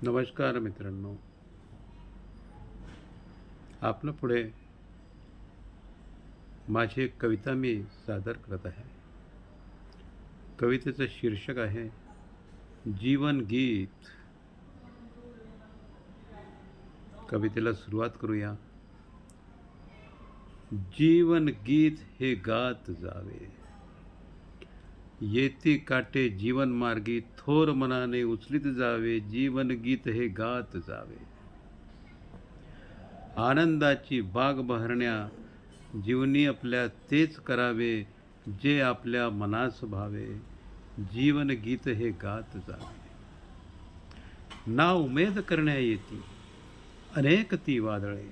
नमस्कार मित्रांनो, आपलं पुढे माझी एक कविता मी सादर करत आहे. कवितेचं शीर्षक आहे जीवन गीत. कवितेला सुरुवात करूया. जीवन गीत हे गात जावे, येती काटे जीवन मार्गी थोर मनाने उचलीत जावे. जीवन गीत हे गात जावे, आनंदाची बाग बहरण्या जीवनी आपल्या तेच करावे, जे आपल्या मनास भावे. जीवन गीत हे गात जावे, ना उमेद करण्या येती अनेक ती वादळे.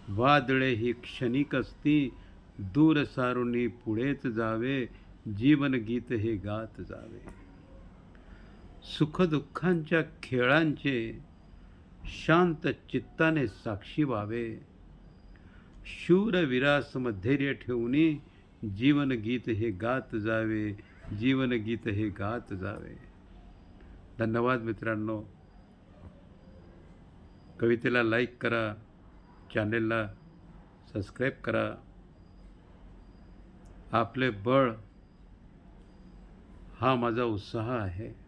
वादळे ही क्षणिक असती, दूर सारुनी पुढेच जावे. जीवन गीत हे गात जावे, सुखदुःखांच्या खेळांचे शांत चित्ताने साक्षी व्हावे. शूरवीरास धैर्य ठेवूनी जीवन गीत हे गात जावे. जीवन गीत हे गात जावे. धन्यवाद मित्रांनो. कवितेला लाईक करा, चॅनेलला सबस्क्राईब करा. आपले बळ हा माझा उत्साह आहे.